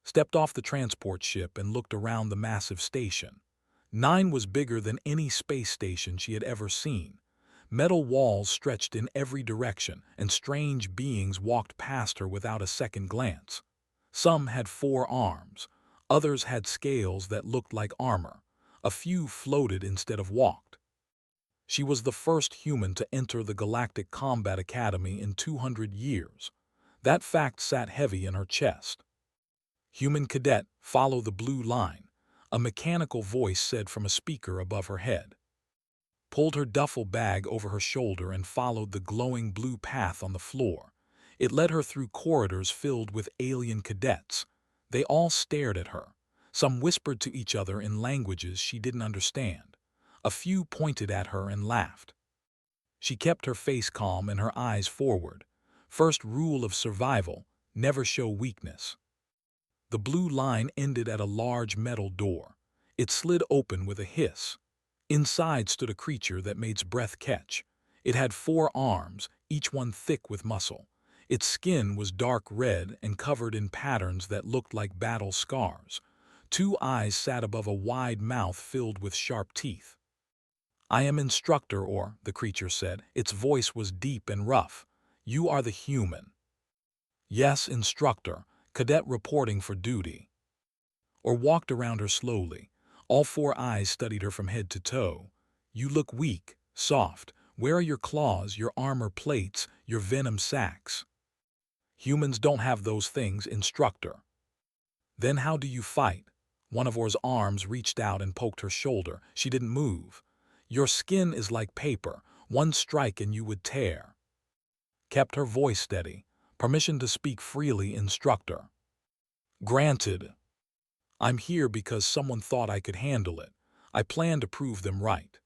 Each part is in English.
stepped off the transport ship and looked around the massive station. 9 was bigger than any space station she had ever seen. Metal walls stretched in every direction, and strange beings walked past her without a second glance. Some had 4 arms, others had scales that looked like armor. A few floated instead of walked. She was the first human to enter the Galactic Combat Academy in 200 years. That fact sat heavy in her chest. "Human cadet, follow the blue line," a mechanical voice said from a speaker above her head. Pulled her duffel bag over her shoulder and followed the glowing blue path on the floor. It led her through corridors filled with alien cadets. They all stared at her. Some whispered to each other in languages she didn't understand. A few pointed at her and laughed. She kept her face calm and her eyes forward. First rule of survival: never show weakness. The blue line ended at a large metal door. It slid open with a hiss. Inside stood a creature that made its breath catch. It had 4 arms, each one thick with muscle. Its skin was dark red and covered in patterns that looked like battle scars. 2 eyes sat above a wide mouth filled with sharp teeth. "I am Instructor, or," the creature said. Its voice was deep and rough. "You are the human." "Yes, Instructor," cadet reporting for duty. Or walked around her slowly. All 4 eyes studied her from head to toe. "You look weak, soft. Where are your claws, your armor plates, your venom sacs?" "Humans don't have those things, Instructor." "Then how do you fight?" One of Or's arms reached out and poked her shoulder. She didn't move. "Your skin is like paper. One strike and you would tear." Kept her voice steady. "Permission to speak freely, Instructor." "Granted." "I'm here because someone thought I could handle it. I plan to prove them right."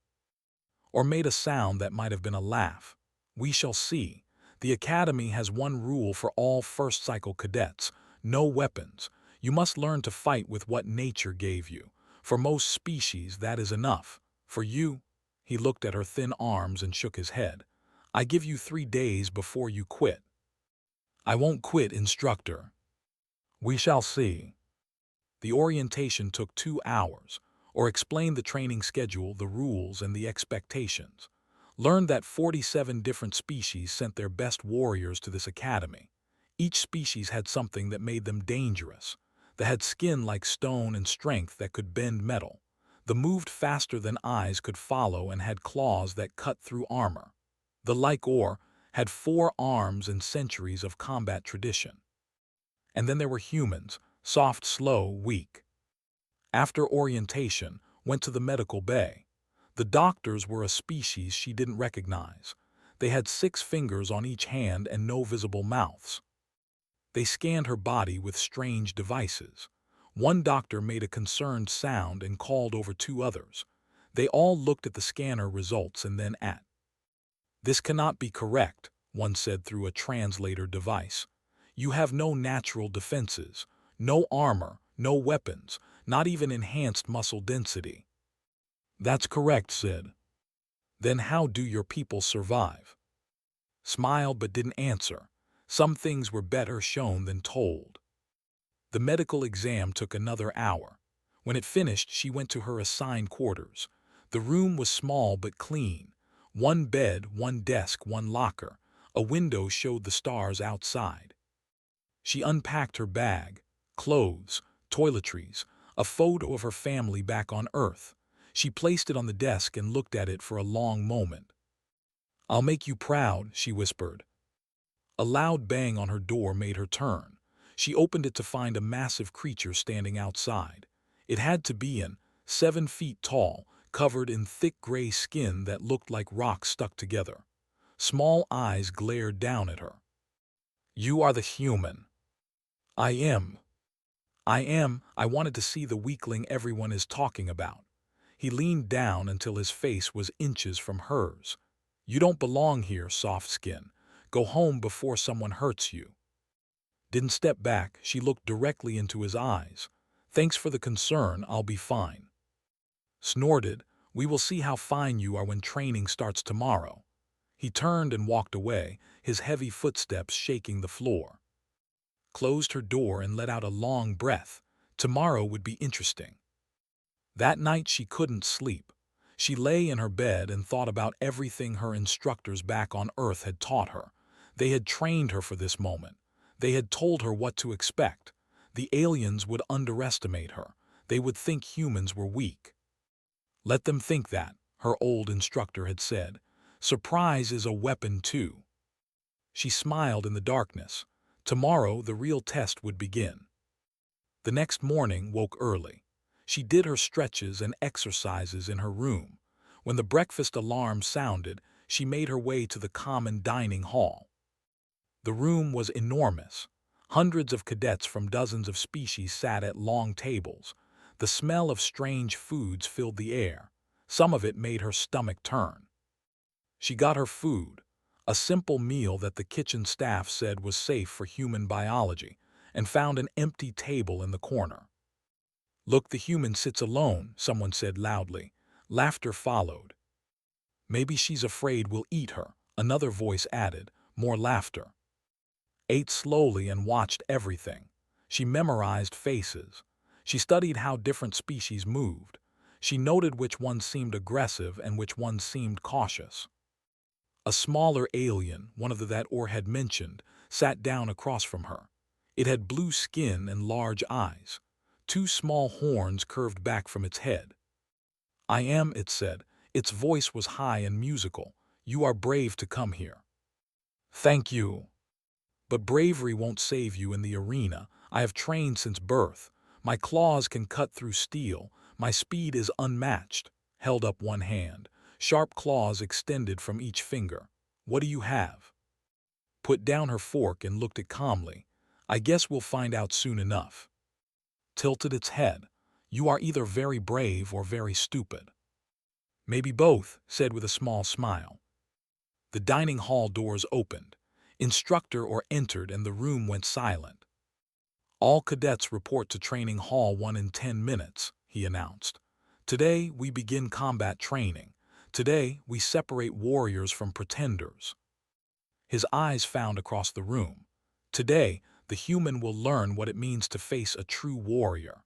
Or made a sound that might have been a laugh. "We shall see. The Academy has one rule for all first cycle cadets: no weapons. You must learn to fight with what nature gave you. For most species, that is enough. For you—" He looked at her thin arms and shook his head. "I give you 3 days before you quit." "I won't quit, Instructor." "We shall see." The orientation took 2 hours, or explained the training schedule, the rules, and the expectations. Learned that 47 different species sent their best warriors to this academy. Each species had something that made them dangerous. They had skin like stone and strength that could bend metal. They moved faster than eyes could follow and had claws that cut through armor. The like Or had 4 arms and centuries of combat tradition. And then there were humans, soft, slow, weak. After orientation, went to the medical bay. The doctors were a species she didn't recognize. They had 6 fingers on each hand and no visible mouths. They scanned her body with strange devices. One doctor made a concerned sound and called over 2 others. They all looked at the scanner results and then at. "This cannot be correct," one said through a translator device. "You have no natural defenses, no armor, no weapons, not even enhanced muscle density." "That's correct," said. "Then how do your people survive?" Smiled but didn't answer. Some things were better shown than told. The medical exam took another hour. When it finished, she went to her assigned quarters. The room was small but clean. 1 bed, 1 desk, 1 locker. A window showed the stars outside. She unpacked her bag, clothes, toiletries, a photo of her family back on Earth. She placed it on the desk and looked at it for a long moment. "I'll make you proud," she whispered. A loud bang on her door made her turn. She opened it to find a massive creature standing outside. It had to be 7 feet tall, covered in thick gray skin that looked like rocks stuck together. Small eyes glared down at her. "You are the human." "I am. I wanted to see the weakling everyone is talking about." He leaned down until his face was inches from hers. "You don't belong here, soft skin. Go home before someone hurts you." Didn't step back, she looked directly into his eyes. "Thanks for the concern, I'll be fine." Snorted, "We will see how fine you are when training starts tomorrow." He turned and walked away, his heavy footsteps shaking the floor. closed her door and let out a long breath. Tomorrow would be interesting. That night she couldn't sleep. She lay in her bed and thought about everything her instructors back on Earth had taught her. They had trained her for this moment. They had told her what to expect. The aliens would underestimate her. They would think humans were weak. Let them think that, her old instructor had said. Surprise is a weapon too. She smiled in the darkness. Tomorrow the real test would begin. The next morning woke early. She did her stretches and exercises in her room. When the breakfast alarm sounded, she made her way to the common dining hall. The room was enormous. Hundreds of cadets from dozens of species sat at long tables. The smell of strange foods filled the air. Some of it made her stomach turn. She got her food, a simple meal that the kitchen staff said was safe for human biology, and found an empty table in the corner. "Look, the human sits alone," someone said loudly. Laughter followed. "Maybe she's afraid we'll eat her," another voice added, more laughter. Ate slowly and watched everything. She memorized faces. She studied how different species moved. She noted which ones seemed aggressive and which ones seemed cautious. A smaller alien, one of the that Or had mentioned, sat down across from her. It had blue skin and large eyes. Two small horns curved back from its head. "I am," it said. Its voice was high and musical. "You are brave to come here." "Thank you. But bravery won't save you in the arena. I have trained since birth. My claws can cut through steel. My speed is unmatched." Held up one hand. Sharp claws extended from each finger. "What do you have?" Put down her fork and looked it calmly. "I guess we'll find out soon enough." Tilted its head. "You are either very brave or very stupid." "Maybe both," said with a small smile. The dining hall doors opened. Instructor Or entered and the room went silent. "All cadets report to Training Hall 1 in 10 minutes, he announced. "Today we begin combat training. Today we separate warriors from pretenders." His eyes found across the room. "Today the human will learn what it means to face a true warrior."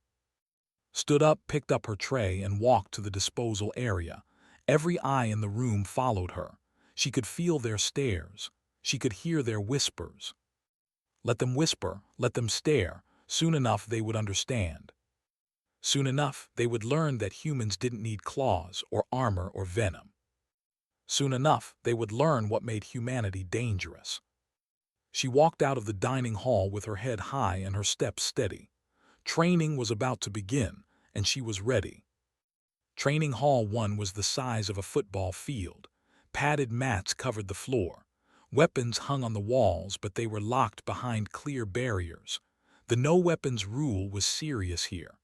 Stood up, picked up her tray, and walked to the disposal area. Every eye in the room followed her. She could feel their stares. She could hear their whispers. Let them whisper, let them stare. Soon enough they would understand. Soon enough they would learn that humans didn't need claws or armor or venom. Soon enough they would learn what made humanity dangerous. She walked out of the dining hall with her head high and her steps steady. Training was about to begin, and she was ready. Training Hall 1 was the size of a football field. Padded mats covered the floor. Weapons hung on the walls, but they were locked behind clear barriers. The no-weapons rule was serious here.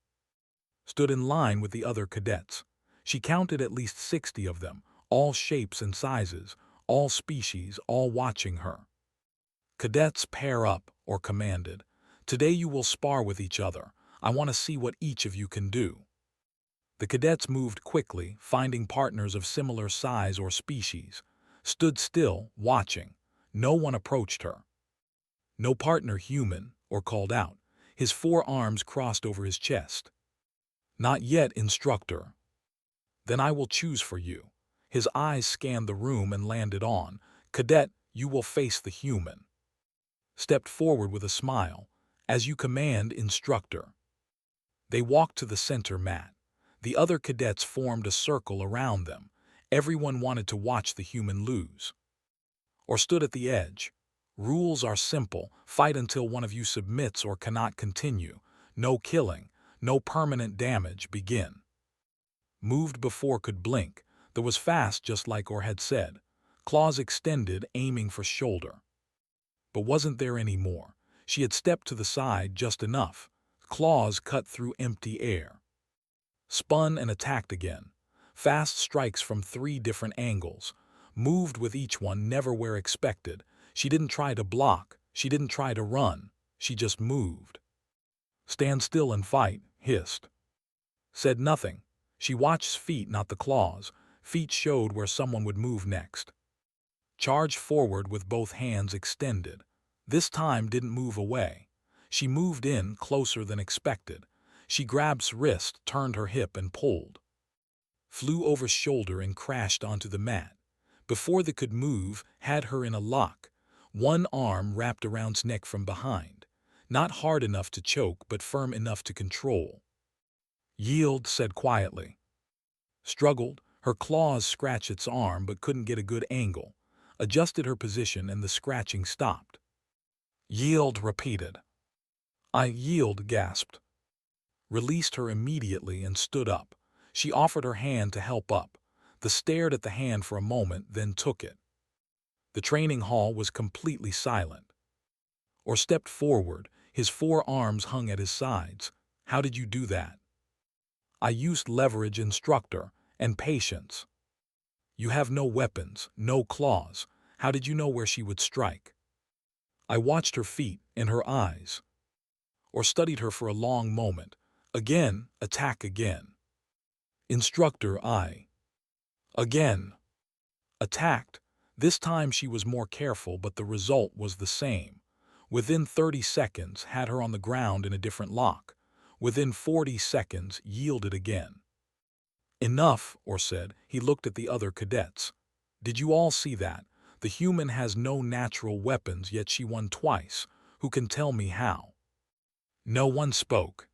Stood in line with the other cadets. She counted at least 60 of them, all shapes and sizes, all species, all watching her. "Cadets, pair up," Or commanded. "Today you will spar with each other. I want to see what each of you can do." The cadets moved quickly, finding partners of similar size or species. Stood still, watching. No one approached her. "No partner human," Or called out. His 4 arms crossed over his chest. "Not yet, instructor." "Then I will choose for you." His eyes scanned the room and landed on. "Cadet, you will face the human." Stepped forward with a smile. "As you command, instructor." They walked to the center mat. The other cadets formed a circle around them. Everyone wanted to watch the human lose. Or stood at the edge. "Rules are simple. Fight until one of you submits or cannot continue. No killing. No permanent damage. Begin." Moved before could blink. That was fast, just like Or had said. Claws extended, aiming for shoulder. But wasn't there any more. She had stepped to the side just enough. Claws cut through empty air. Spun and attacked again. Fast strikes from 3 different angles. Moved with each one never where expected. She didn't try to block. She didn't try to run. She just moved. "Stand still and fight," hissed. Said nothing. She watched feet, not the claws. Feet showed where someone would move next. Charged forward with both hands extended. This time didn't move away. She moved in closer than expected. She grabbed wrist, turned her hip and pulled. Flew over shoulder and crashed onto the mat. Before they could move, had her in a lock. One arm wrapped around his neck from behind. Not hard enough to choke, but firm enough to control. Yield, said quietly. Struggled, her claws scratched its arm but couldn't get a good angle. Adjusted her position and the scratching stopped. Yield, repeated. I yield, gasped. Released her immediately and stood up. She offered her hand to help up. The stared at the hand for a moment, then took it. The training hall was completely silent. Or stepped forward, his 4 arms hung at his sides. How did you do that? I used leverage, instructor, and patience. You have no weapons, no claws. How did you know where she would strike? I watched her feet and her eyes. Or studied her for a long moment. Again, attack again. Instructor, I. Again. Attacked. This time she was more careful, but the result was the same. Within 30 seconds, had her on the ground in a different lock. Within 40 seconds, yielded again. Enough, or said. He looked at the other cadets. Did you all see that? The human has no natural weapons, yet she won twice. Who can tell me how? No one spoke.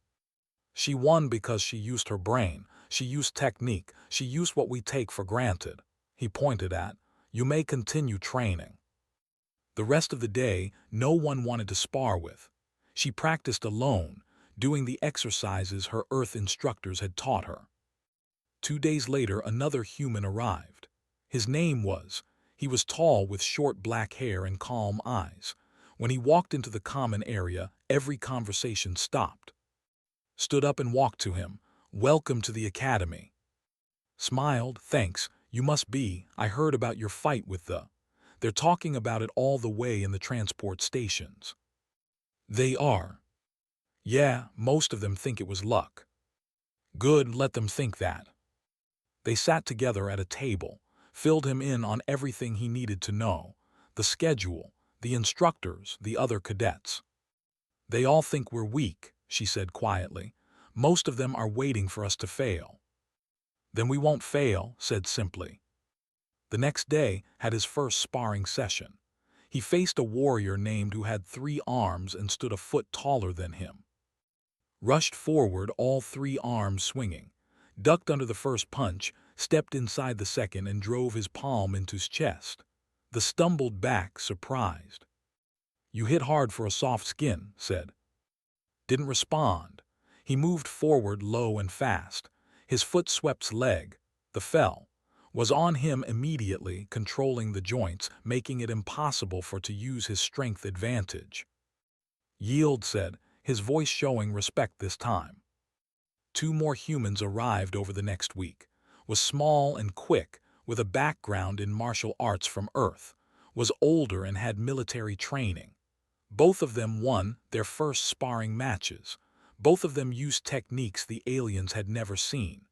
She won because she used her brain. She used technique. She used what we take for granted. He pointed at. You may continue training. The rest of the day, no one wanted to spar with. She practiced alone, doing the exercises her Earth instructors had taught her. 2 days later, another human arrived. His name was. He was tall with short black hair and calm eyes. When he walked into the common area, every conversation stopped. Stood up and walked to him. Welcome to the academy. Smiled. Thanks. You must be. I heard about your fight with the. They're talking about it all the way in the transport stations. They are. Yeah, most of them think it was luck. Good, let them think that. They sat together at a table, filled him in on everything he needed to know, the schedule, the instructors, the other cadets. They all think we're weak, she said quietly. Most of them are waiting for us to fail. Then we won't fail, said simply. The next day had his first sparring session. He faced a warrior named who had 3 arms and stood a foot taller than him. Rushed forward, all 3 arms swinging. Ducked under the first punch, stepped inside the second and drove his palm into his chest. The stumbled back, surprised. You hit hard for a soft skin, said. Didn't respond. He moved forward low and fast. His foot swept leg. The fell. Was on him immediately, controlling the joints, making it impossible for to use his strength advantage. Yield, said, his voice showing respect this time. 2 more humans arrived over the next week. Was small and quick, with a background in martial arts from Earth. Was older and had military training. Both of them won their first sparring matches. Both of them used techniques the aliens had never seen.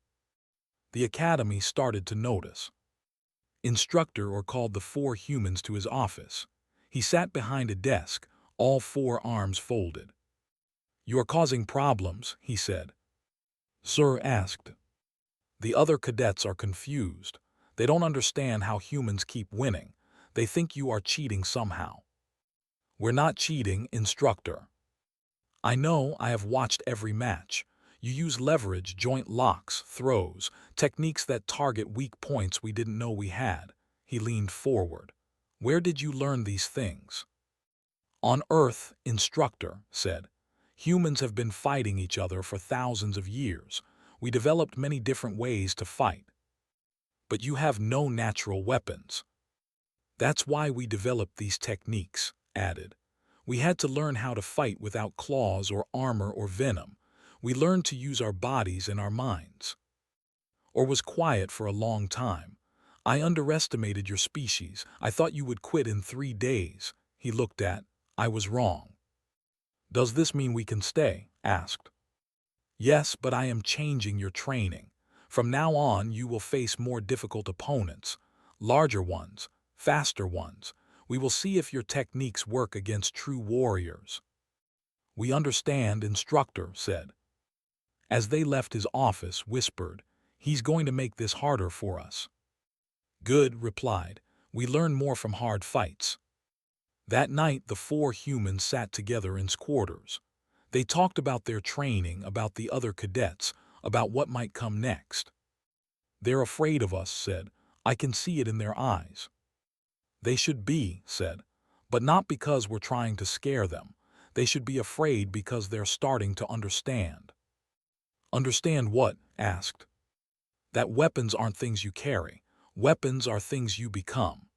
The academy started to notice. Instructor called the 4 humans to his office. He sat behind a desk, all 4 arms folded. You are causing problems, he said. Sir asked. The other cadets are confused. They don't understand how humans keep winning. They think you are cheating somehow. We're not cheating, instructor. I know, I have watched every match. You use leverage, joint locks, throws, techniques that target weak points we didn't know we had. He leaned forward. Where did you learn these things? On Earth, instructor said. Humans have been fighting each other for thousands of years. We developed many different ways to fight. But you have no natural weapons. That's why we developed these techniques, added. We had to learn how to fight without claws or armor or venom. We learned to use our bodies and our minds. Or was quiet for a long time. I underestimated your species. I thought you would quit in 3 days. He looked at. I was wrong. Does this mean we can stay? Asked. Yes, but I am changing your training. From now on, you will face more difficult opponents. Larger ones, faster ones. We will see if your techniques work against true warriors. "We understand," Instructor said. As they left his office, whispered, "He's going to make this harder for us." "Good," replied. "We learn more from hard fights." That night, the four humans sat together in quarters. They talked about their training, about the other cadets, about what might come next. "They're afraid of us," said. "I can see it in their eyes." "They should be," said. "But not because we're trying to scare them. They should be afraid because they're starting to understand." "Understand what?" asked. "That weapons aren't things you carry. Weapons are things you become."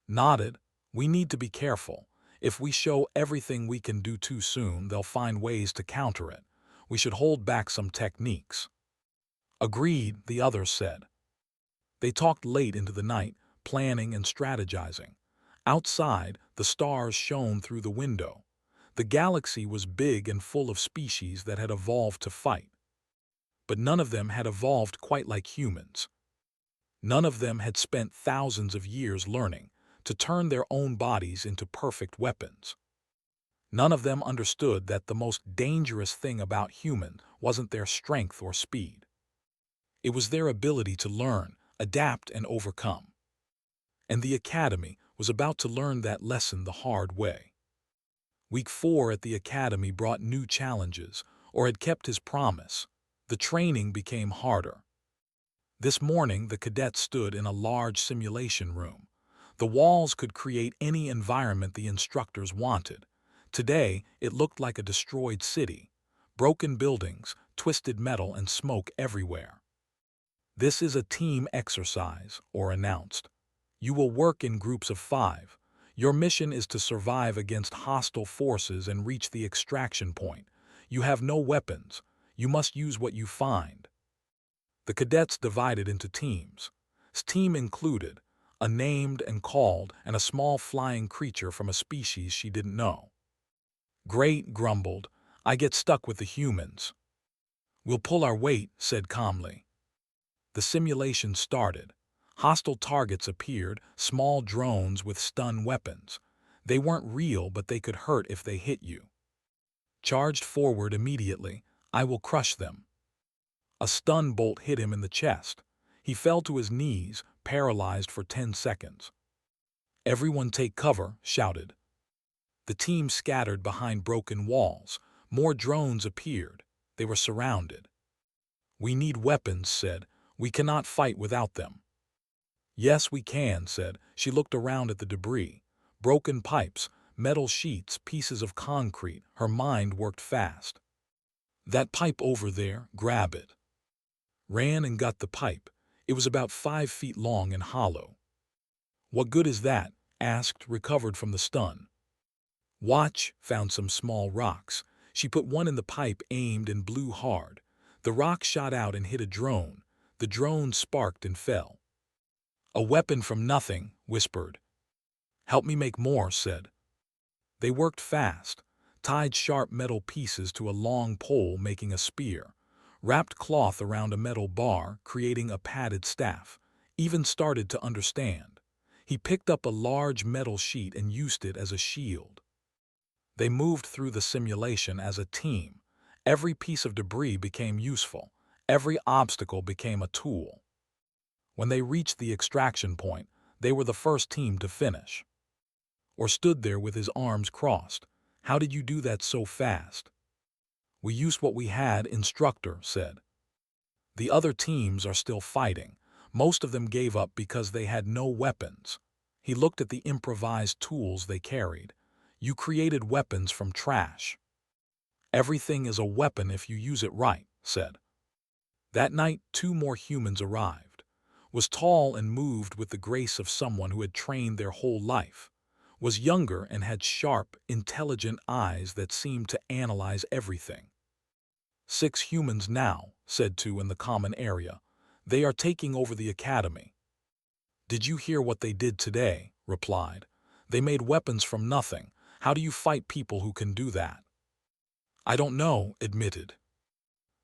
Nodded. "We need to be careful. If we show everything we can do too soon, they'll find ways to counter it. We should hold back some techniques." "Agreed," the others said. They talked late into the night, planning and strategizing. Outside, the stars shone through the window. The galaxy was big and full of species that had evolved to fight. But none of them had evolved quite like humans. None of them had spent thousands of years learning to turn their own bodies into perfect weapons. None of them understood that the most dangerous thing about humans wasn't their strength or speed. It was their ability to learn, adapt, and overcome. And the Academy was about to learn that lesson the hard way. Week 4 at the Academy brought new challenges, or had kept his promise. The training became harder. This morning, the cadets stood in a large simulation room. The walls could create any environment the instructors wanted. Today, it looked like a destroyed city. Broken buildings, twisted metal, and smoke everywhere. "This is a team exercise," Orr announced. "You will work in groups of 5. Your mission is to survive against hostile forces and reach the extraction point. You have no weapons. You must use what you find." The cadets divided into teams. His team included a named and called and a small flying creature from a species she didn't know. "Great," grumbled. "I get stuck with the humans." "We'll pull our weight," said calmly. The simulation started. Hostile targets appeared, small drones with stun weapons. They weren't real, but they could hurt if they hit you. "Charged forward immediately. I will crush them." A stun bolt hit him in the chest. He fell to his knees, paralyzed for 10 seconds. "Everyone take cover," shouted. The team scattered behind broken walls. More drones appeared. They were surrounded. "We need weapons," said. "We cannot fight without them." "Yes, we can," said. She looked around at the debris. Broken pipes, metal sheets, pieces of concrete. Her mind worked fast. "That pipe over there, grab it." Ran and got the pipe. It was about 5 feet long and hollow. "What good is that?" asked, recovered from the stun. "Watch," found some small rocks. She put one in the pipe, aimed, and blew hard. The rock shot out and hit a drone. The drone sparked and fell. "A weapon from nothing," whispered. "Help me make more," said. They worked fast, tied sharp metal pieces to a long pole, making a spear. Wrapped cloth around a metal bar, creating a padded staff. Even started to understand. He picked up a large metal sheet and used it as a shield. They moved through the simulation as a team. Every piece of debris became useful. Every obstacle became a tool. When they reached the extraction point, they were the first team to finish. Or stood there with his arms crossed. "How did you do that so fast?" "We used what we had," Instructor said. "The other teams are still fighting. Most of them gave up because they had no weapons." He looked at the improvised tools they carried. "You created weapons from trash." "Everything is a weapon if you use it right," said. That night, 2 more humans arrived. Was tall and moved with the grace of someone who had trained their whole life. Was younger and had sharp, intelligent eyes that seemed to analyze everything. "6 humans now," said 2 in the common area. "They are taking over the Academy." "Did you hear what they did today?" replied. "They made weapons from nothing. How do you fight people who can do that?" "I don't know," admitted.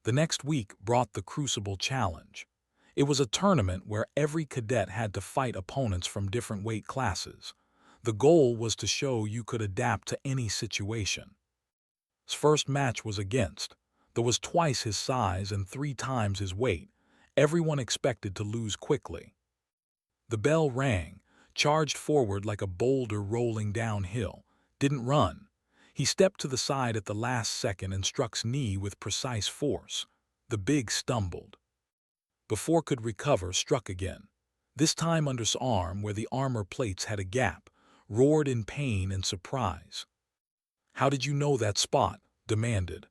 The next week brought the Crucible Challenge. It was a tournament where every cadet had to fight opponents from different weight classes. The goal was to show you could adapt to any situation. His first match was against. There was twice his size and 3 times his weight. Everyone expected to lose quickly. The bell rang, charged forward like a boulder rolling downhill. Didn't run. He stepped to the side at the last second and struck his knee with precise force. The big stumbled. Before could recover, struck again. This time under his arm where the armor plates had a gap, roared in pain and surprise. "How did you know that spot?" demanded.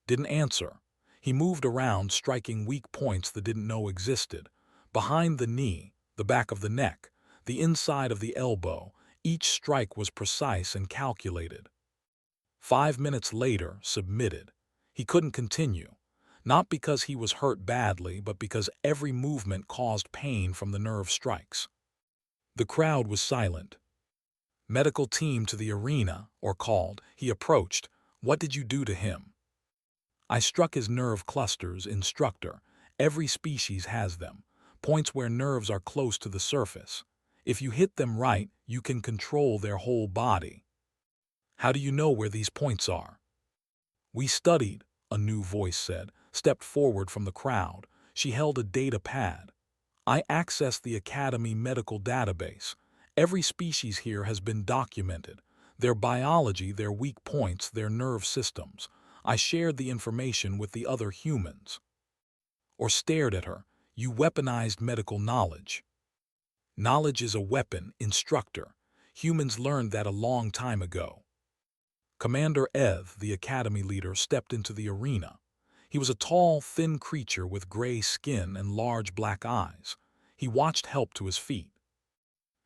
Didn't answer. He moved around, striking weak points that didn't know existed. Behind the knee, the back of the neck, the inside of the elbow, each strike was precise and calculated. 5 minutes later, submitted. He couldn't continue. Not because he was hurt badly, but because every movement caused pain from the nerve strikes. The crowd was silent. "Medical team to the arena," or called. He approached. "What did you do to him?" "I struck his nerve clusters, Instructor. Every species has them. Points where nerves are close to the surface. If you hit them right, you can control their whole body." "How do you know where these points are?" "We studied," a new voice said, stepped forward from the crowd. She held a data pad. "I accessed the Academy medical database. Every species here has been documented. Their biology, their weak points, their nerve systems. I shared the information with the other humans." Or stared at her. "You weaponized medical knowledge." "Knowledge is a weapon, Instructor. Humans learned that a long time ago." Commander Eth, the Academy leader, stepped into the arena. He was a tall, thin creature with gray skin and large black eyes. He watched help to his feet.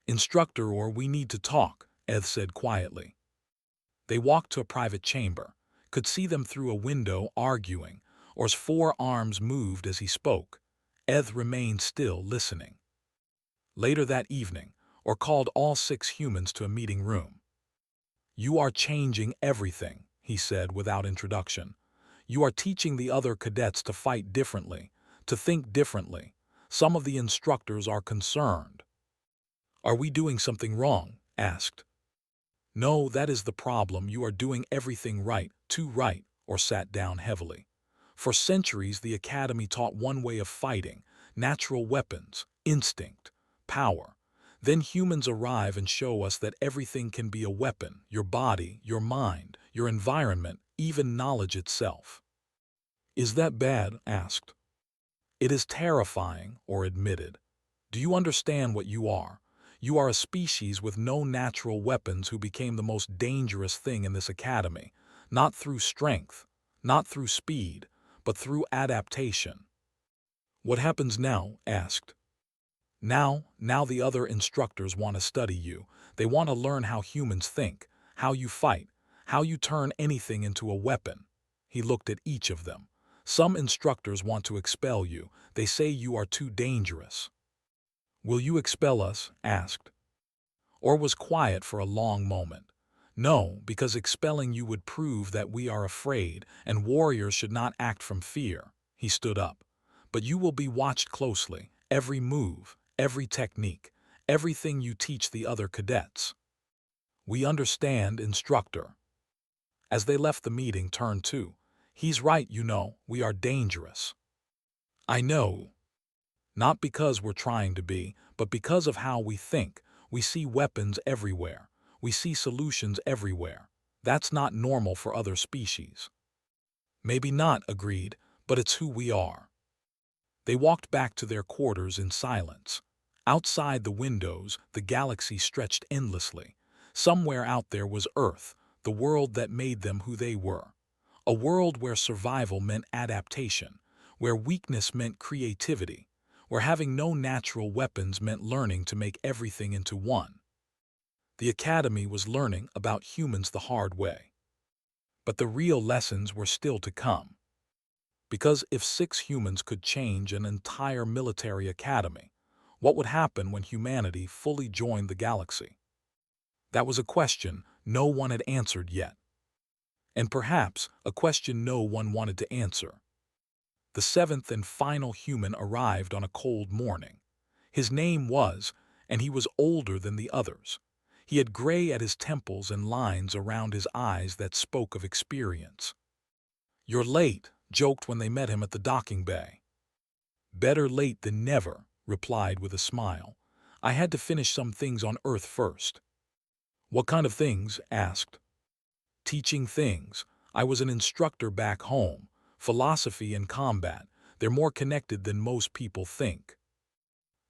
"Instructor, or we need to talk," Eth said quietly. They walked to a private chamber. Could see them through a window arguing, or his 4 arms moved as he spoke. Eth remained still, listening. Later that evening, or called all 6 humans to a meeting room. "You are changing everything," he said without introduction. "You are teaching the other cadets to fight differently, to think differently. Some of the instructors are concerned." "Are we doing something wrong?" asked. "No, that is the problem. You are doing everything right, too right," or sat down heavily. "For centuries, the Academy taught one way of fighting, natural weapons, instinct, power. Then humans arrive and show us that everything can be a weapon, your body, your mind, your environment, even knowledge itself." "Is that bad?" asked. "It is terrifying," or admitted. "Do you understand what you are? You are a species with no natural weapons who became the most dangerous thing in this academy, not through strength, not through speed, but through adaptation." "What happens now?" asked. Now the other instructors want to study you. They want to learn how humans think, how you fight, how you turn anything into a weapon." He looked at each of them. "Some instructors want to expel you. They say you are too dangerous." "Will you expel us?" asked. Or was quiet for a long moment. "No, because expelling you would prove that we are afraid, and warriors should not act from fear." He stood up. "But you will be watched closely, every move, every technique, everything you teach the other cadets." "We understand, Instructor." As they left the meeting, turned to, "He's right, you know, we are dangerous." "I know. Not because we're trying to be, but because of how we think. We see weapons everywhere. We see solutions everywhere. That's not normal for other species." "Maybe not," agreed, "but it's who we are." They walked back to their quarters in silence. Outside the windows, the galaxy stretched endlessly. Somewhere out there was Earth, the world that made them who they were. A world where survival meant adaptation, where weakness meant creativity, where having no natural weapons meant learning to make everything into one. The Academy was learning about humans the hard way. But the real lessons were still to come. Because if 6 humans could change an entire military academy, what would happen when humanity fully joined the galaxy? That was a question no one had answered yet. And perhaps a question no one wanted to answer. The 7th and final human arrived on a cold morning. His name was, and he was older than the others. He had gray at his temples and lines around his eyes that spoke of experience. "You're late," joked when they met him at the docking bay. "Better late than never," replied with a smile. "I had to finish some things on Earth first." "What kind of things?" asked. "Teaching things. I was an instructor back home. Philosophy and combat. They're more connected than most people think."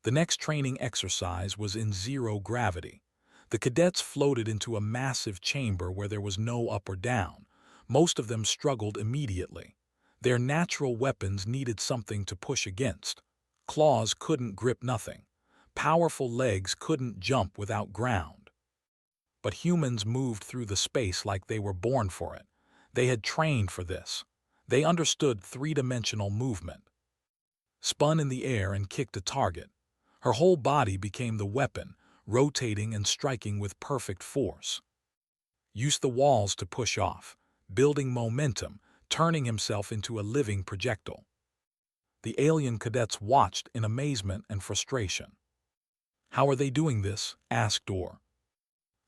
The next training exercise was in zero gravity. The cadets floated into a massive chamber where there was no up or down. Most of them struggled immediately. Their natural weapons needed something to push against. Claws couldn't grip nothing. Powerful legs couldn't jump without ground. But humans moved through the space like they were born for it. They had trained for this. They understood three-dimensional movement. Spun in the air and kicked a target. Her whole body became the weapon, rotating and striking with perfect force. Used the walls to push off, building momentum, turning himself into a living projectile. The alien cadets watched in amazement and frustration. "How are they doing this?" asked Orr.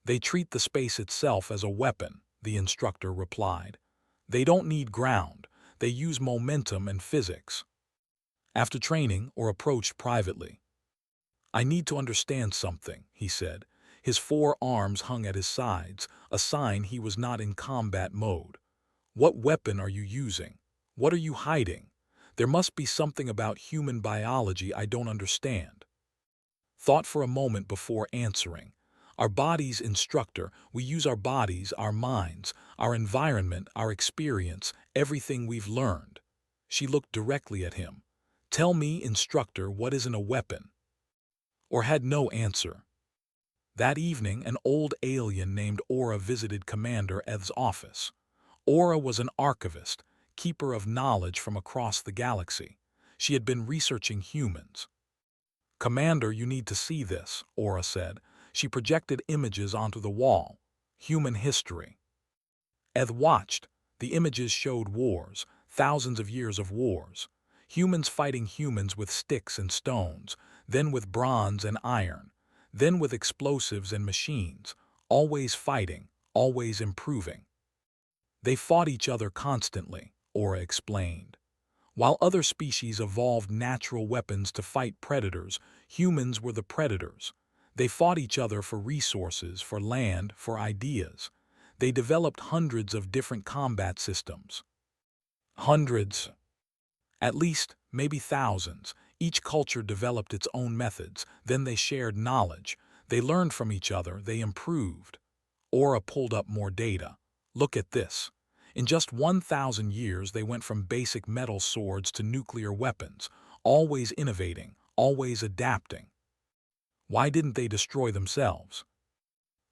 "They treat the space itself as a weapon," the instructor replied. "They don't need ground. They use momentum and physics." After training, Orr approached privately. "I need to understand something," he said. His 4 arms hung at his sides, a sign he was not in combat mode. "What weapon are you using? What are you hiding? There must be something about human biology I don't understand." Thought for a moment before answering. "Our bodies, instructor. We use our bodies, our minds, our environment, our experience, everything we've learned." She looked directly at him. "Tell me, instructor, what isn't a weapon?" Or had no answer. That evening, an old alien named Aura visited Commander Eth's office. Aura was an archivist, keeper of knowledge from across the galaxy. She had been researching humans. "Commander, you need to see this," Aura said. She projected images onto the wall. "Human history." Eth watched. The images showed wars, thousands of years of wars. Humans fighting humans with sticks and stones, then with bronze and iron, then with explosives and machines, always fighting, always improving. "They fought each other constantly," Aura explained. While other species evolved natural weapons to fight predators, humans were the predators. They fought each other for resources, for land, for ideas. They developed hundreds of different combat systems. Hundreds. At least, maybe thousands. Each culture developed its own methods. Then they shared knowledge. They learned from each other. They improved. Aura pulled up more data. "Look at this. In just 1,000 years, they went from basic metal swords to nuclear weapons, always innovating, always adapting." "Why didn't they destroy themselves?"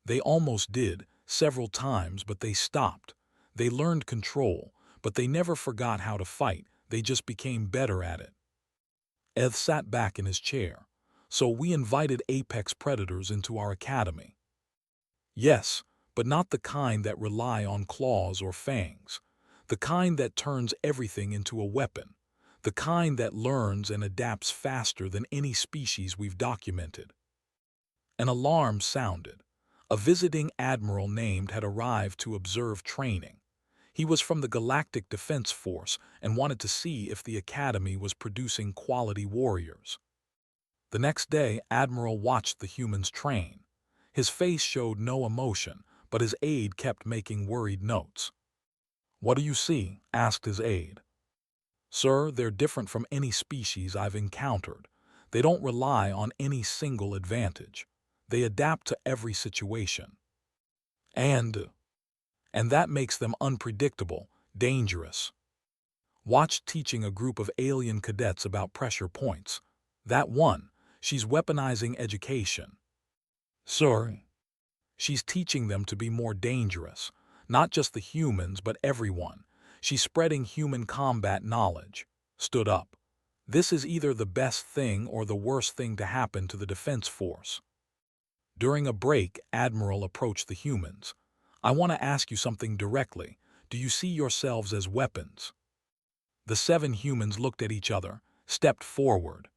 "They almost did, several times, but they stopped. They learned control, but they never forgot how to fight. They just became better at it." Eth sat back in his chair. "So we invited apex predators into our academy." "Yes, but not the kind that rely on claws or fangs. The kind that turns everything into a weapon. The kind that learns and adapts faster than any species we've documented." An alarm sounded. A visiting admiral named had arrived to observe training. He was from the Galactic Defense Force and wanted to see if the Academy was producing quality warriors. The next day, Admiral watched the humans train. His face showed no emotion, but his aide kept making worried notes. "What do you see?" asked his aide. "Sir, they're different from any species I've encountered. They don't rely on any single advantage. They adapt to every situation. And that makes them unpredictable, dangerous." Watched teaching a group of alien cadets about pressure points. "That one, she's weaponizing education." "Sir?" "She's teaching them to be more dangerous. Not just the humans, but everyone. She's spreading human combat knowledge." Stood up. "This is either the best thing or the worst thing to happen to the Defense Force." During a break, Admiral approached the humans. "I want to ask you something directly. Do you see yourselves as weapons?" The 7 humans looked at each other, stepped forward.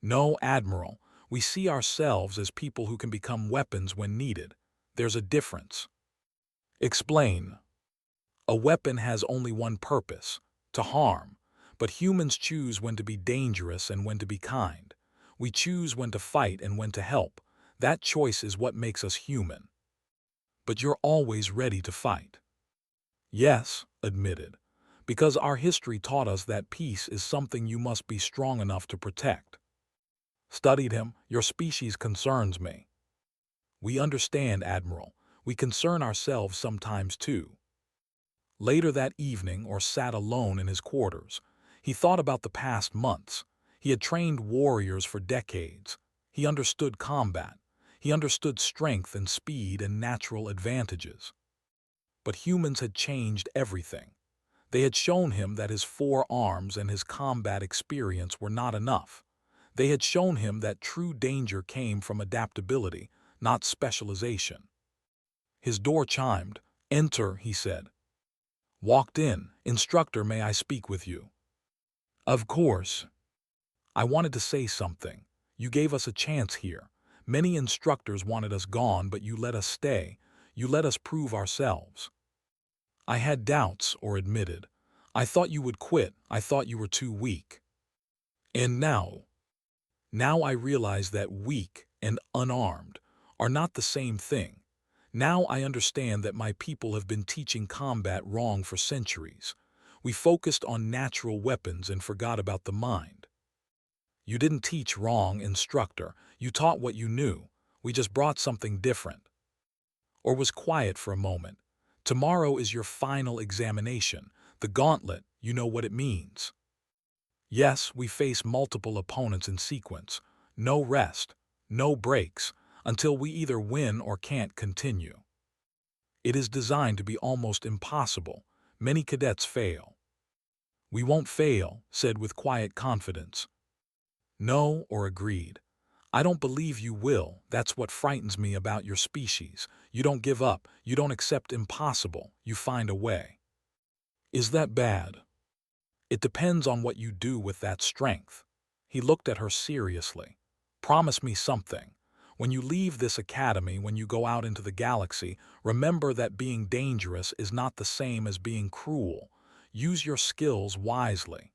"No, Admiral. We see ourselves as people who can become weapons when needed. There's a difference. Explain. A weapon has only one purpose, to harm, but humans choose when to be dangerous and when to be kind. We choose when to fight and when to help. That choice is what makes us human. But you're always ready to fight. Yes, admitted, because our history taught us that peace is something you must be strong enough to protect. Studied him. Your species concerns me. We understand, Admiral. We concern ourselves sometimes too. Later that evening, or sat alone in his quarters, he thought about the past months. He had trained warriors for decades. He understood combat. He understood strength and speed and natural advantages. But humans had changed everything. They had shown him that his 4 arms and his combat experience were not enough. They had shown him that true danger came from adaptability, not specialization. His door chimed. "Enter," he said. Walked in. "Instructor, may I speak with you?" "Of course." "I wanted to say something. You gave us a chance here. Many instructors wanted us gone, but you let us stay. You let us prove ourselves." "I had doubts," or admitted. "I thought you would quit. I thought you were too weak." "And now?" "Now I realize that weak and unarmed are not the same thing. Now I understand that my people have been teaching combat wrong for centuries. We focused on natural weapons and forgot about the mind." "You didn't teach wrong, Instructor. You taught what you knew. We just brought something different." Or was quiet for a moment. "Tomorrow is your final examination. The gauntlet, you know what it means." "Yes, we face multiple opponents in sequence. No rest, no breaks, until we either win or can't continue. It is designed to be almost impossible. Many cadets fail." "We won't fail," said with quiet confidence. "No," or agreed. "I don't believe you will. That's what frightens me about your species. You don't give up. You don't accept impossible. You find a way." "Is that bad?" "It depends on what you do with that strength." He looked at her seriously. "Promise me something. When you leave this academy, when you go out into the galaxy, remember that being dangerous is not the same as being cruel. Use your skills wisely."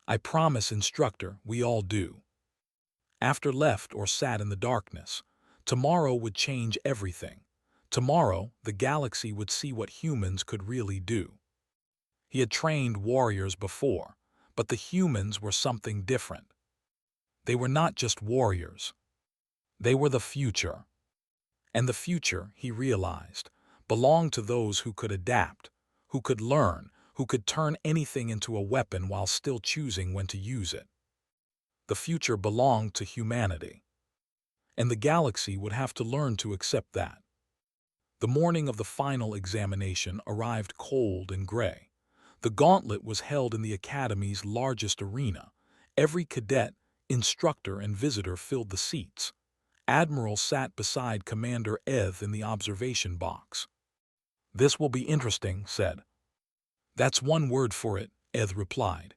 "I promise, Instructor, we all do." After left or sat in the darkness. Tomorrow would change everything. Tomorrow, the galaxy would see what humans could really do. He had trained warriors before, but the humans were something different. They were not just warriors. They were the future. And the future, he realized, belonged to those who could adapt, who could learn, who could turn anything into a weapon while still choosing when to use it. The future belonged to humanity. And the galaxy would have to learn to accept that. The morning of the final examination arrived cold and gray. The gauntlet was held in the Academy's largest arena. Every cadet, instructor, and visitor filled the seats. Admiral sat beside Commander Eth in the observation box. "This will be interesting," said. "That's one word for it," Eth replied.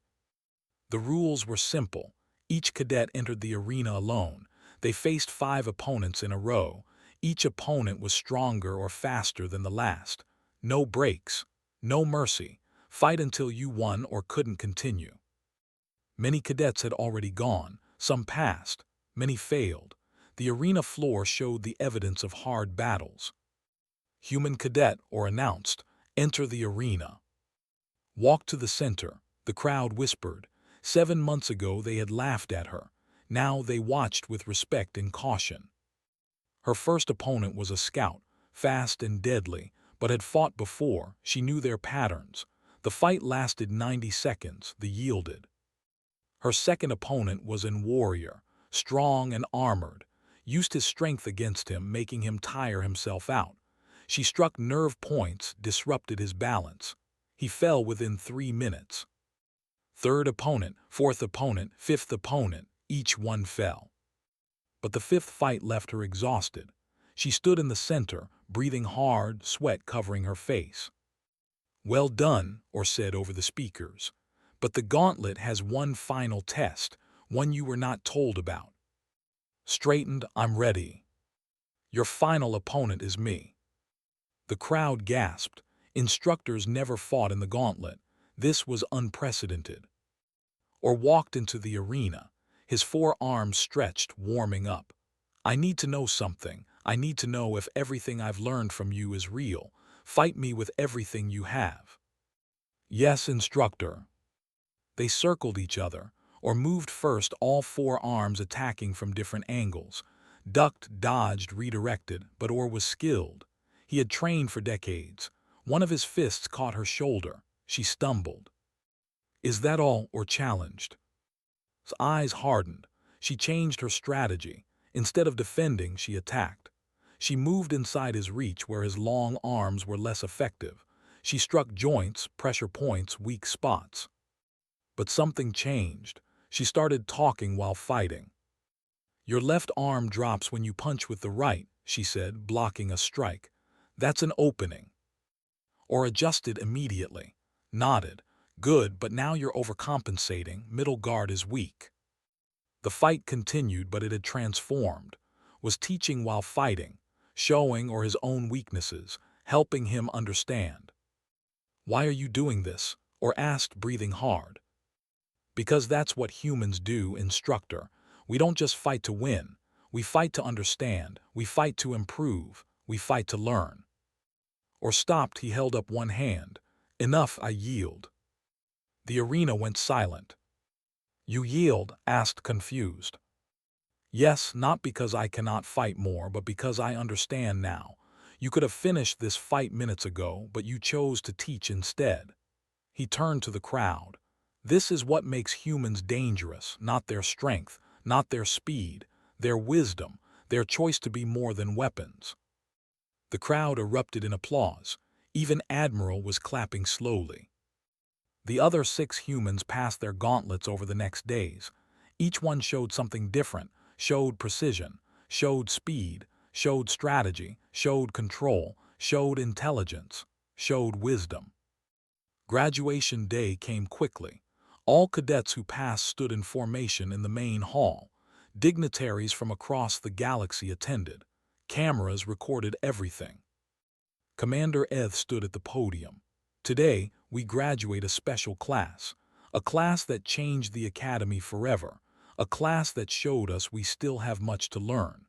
The rules were simple. Each cadet entered the arena alone. They faced 5 opponents in a row. Each opponent was stronger or faster than the last. No breaks, no mercy. Fight until you won or couldn't continue. Many cadets had already gone. Some passed. Many failed. The arena floor showed the evidence of hard battles. "Human cadet," or announced, "enter the arena." Walked to the center. The crowd whispered. 7 months ago they had laughed at her. Now they watched with respect and caution. Her first opponent was a scout, fast and deadly, but had fought before. She knew their patterns. The fight lasted 90 seconds. They yielded. Her second opponent was an warrior, strong and armored. Used his strength against him, making him tire himself out. She struck nerve points, disrupted his balance. He fell within 3 minutes. Third opponent, fourth opponent, fifth opponent, each one fell. But the 5th fight left her exhausted. She stood in the center, breathing hard, sweat covering her face. "Well done," or said over the speakers. "But the gauntlet has one final test, one you were not told about." Straightened, I'm ready. Your final opponent is me. The crowd gasped. Instructors never fought in the gauntlet. This was unprecedented. Or walked into the arena, his 4 arms stretched, warming up. I need to know something. I need to know if everything I've learned from you is real. Fight me with everything you have. Yes, instructor. They circled each other, or moved first, all 4 arms attacking from different angles. Ducked, dodged, redirected, but Orr was skilled. He had trained for decades. One of his fists caught her shoulder. She stumbled. Is that all? Orr challenged. His eyes hardened. She changed her strategy. Instead of defending, she attacked. She moved inside his reach where his long arms were less effective. She struck joints, pressure points, weak spots. But something changed. She started talking while fighting. Your left arm drops when you punch with the right, she said, blocking a strike. That's an opening. Or adjusted immediately. Nodded. Good, but now you're overcompensating. Middle guard is weak. The fight continued, but it had transformed. Was teaching while fighting, showing or his own weaknesses, helping him understand. Why are you doing this? Or asked, breathing hard. Because that's what humans do, instructor. We don't just fight to win. We fight to understand. We fight to improve. We fight to learn. Or stopped, he held up one hand. Enough, I yield. The arena went silent. You yield? Asked, confused. Yes, not because I cannot fight more, but because I understand now. You could have finished this fight minutes ago, but you chose to teach instead. He turned to the crowd. This is what makes humans dangerous, not their strength, not their speed, their wisdom, their choice to be more than weapons. The crowd erupted in applause. Even Admiral was clapping slowly. The other 6 humans passed their gauntlets over the next days. Each one showed something different, showed precision, showed speed, showed strategy, showed control, showed intelligence, showed wisdom. Graduation day came quickly. All cadets who passed stood in formation in the main hall. Dignitaries from across the galaxy attended. Cameras recorded everything. Commander Eth stood at the podium. Today, we graduate a special class. A class that changed the academy forever. A class that showed us we still have much to learn.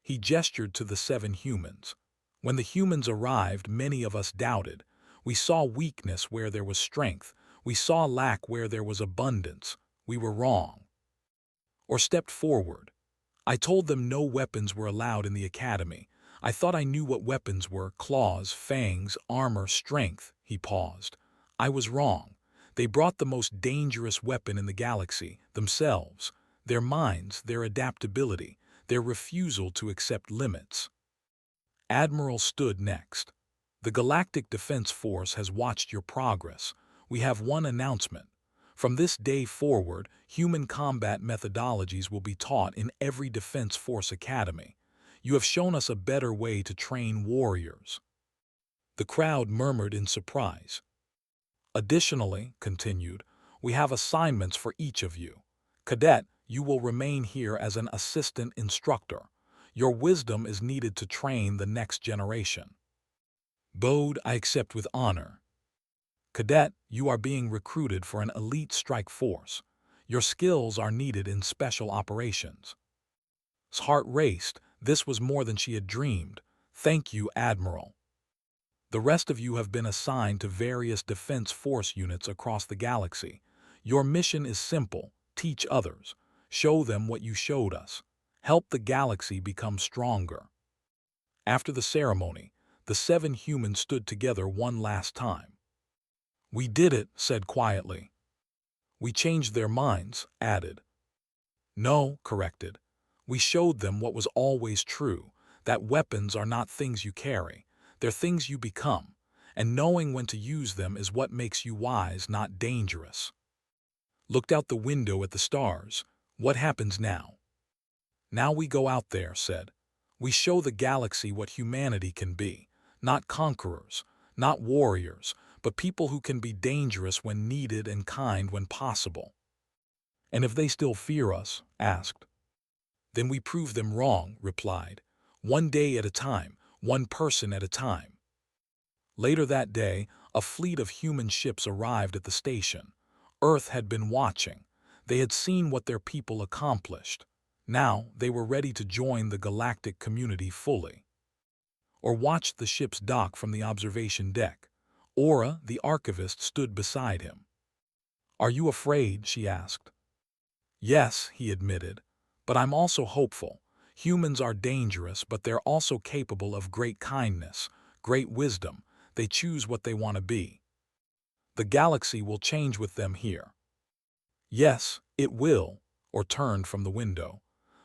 He gestured to the 7 humans. When the humans arrived, many of us doubted. We saw weakness where there was strength. We saw lack where there was abundance. We were wrong. Or stepped forward. I told them no weapons were allowed in the academy. I thought I knew what weapons were: claws, fangs, armor, strength. He paused. I was wrong. They brought the most dangerous weapon in the galaxy, themselves. Their minds, their adaptability, their refusal to accept limits. Admiral stood next. The Galactic Defense Force has watched your progress. We have one announcement. From this day forward, human combat methodologies will be taught in every Defense Force academy. You have shown us a better way to train warriors. The crowd murmured in surprise. Additionally, continued, we have assignments for each of you. Cadet, you will remain here as an assistant instructor. Your wisdom is needed to train the next generation. Bode, I accept with honor. Cadet, you are being recruited for an elite strike force. Your skills are needed in special operations. His heart raced. This was more than she had dreamed. Thank you, Admiral. The rest of you have been assigned to various Defense Force units across the galaxy. Your mission is simple: teach others. Show them what you showed us. Help the galaxy become stronger. After the ceremony, the 7 humans stood together one last time. We did it, said quietly. We changed their minds, added. No, corrected. We showed them what was always true, that weapons are not things you carry, they're things you become, and knowing when to use them is what makes you wise, not dangerous. Looked out the window at the stars. What happens now? Now we go out there, said. We show the galaxy what humanity can be, not conquerors, not warriors, but people who can be dangerous when needed and kind when possible. And if they still fear us, asked. Then we prove them wrong, replied. One day at a time, one person at a time. Later that day, a fleet of human ships arrived at the station. Earth had been watching. They had seen what their people accomplished. Now they were ready to join the galactic community fully. Or watched the ships dock from the observation deck. Aura, the archivist, stood beside him. Are you afraid? She asked. Yes, he admitted. But I'm also hopeful. Humans are dangerous, but they're also capable of great kindness, great wisdom. They choose what they want to be. The galaxy will change with them here. Yes, it will, or turned from the window.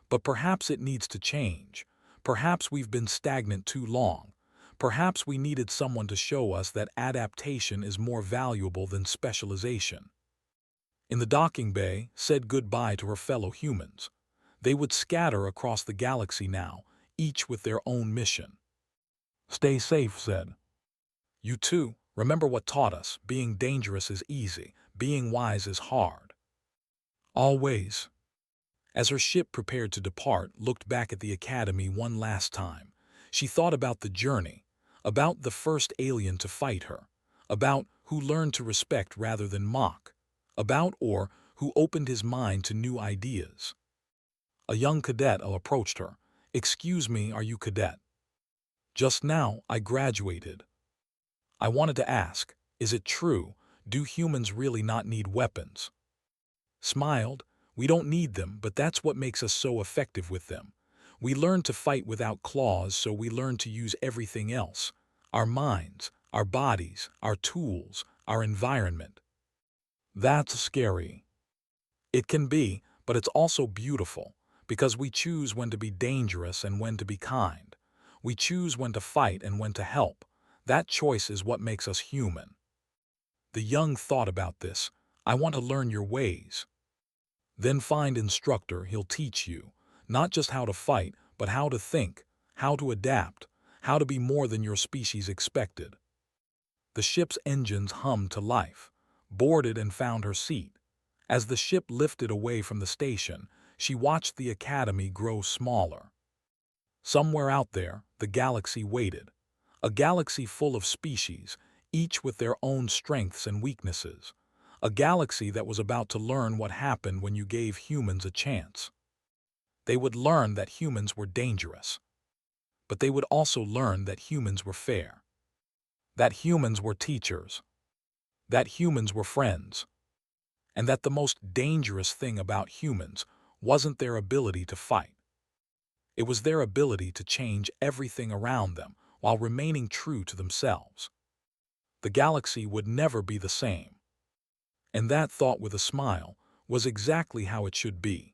But perhaps it needs to change. Perhaps we've been stagnant too long. Perhaps we needed someone to show us that adaptation is more valuable than specialization. In the docking bay, said goodbye to her fellow humans. They would scatter across the galaxy now, each with their own mission. Stay safe, said. You too, remember what taught us, being dangerous is easy, being wise is hard. Always. As her ship prepared to depart, looked back at the academy one last time. She thought about the journey, about the first alien to fight her, about who learned to respect rather than mock, about or who opened his mind to new ideas. A young cadet approached her. Excuse me, are you cadet? Just now, I graduated. I wanted to ask, is it true, do humans really not need weapons? Smiled, we don't need them, but that's what makes us so effective with them. We learn to fight without claws, so we learn to use everything else. Our minds, our bodies, our tools, our environment. That's scary. It can be, but it's also beautiful, because we choose when to be dangerous and when to be kind. We choose when to fight and when to help. That choice is what makes us human. The young thought about this. I want to learn your ways. Then find Instructor, he'll teach you, not just how to fight, but how to think, how to adapt, how to be more than your species expected. The ship's engines hummed to life. Boarded and found her seat. As the ship lifted away from the station, she watched the academy grow smaller. Somewhere out there, the galaxy waited. A galaxy full of species, each with their own strengths and weaknesses. A galaxy that was about to learn what happened when you gave humans a chance. They would learn that humans were dangerous. But they would also learn that humans were fair. That humans were teachers. That humans were friends. And that the most dangerous thing about humans wasn't their ability to fight. It was their ability to change everything around them while remaining true to themselves. The galaxy would never be the same. And that thought, with a smile, was exactly how it should be.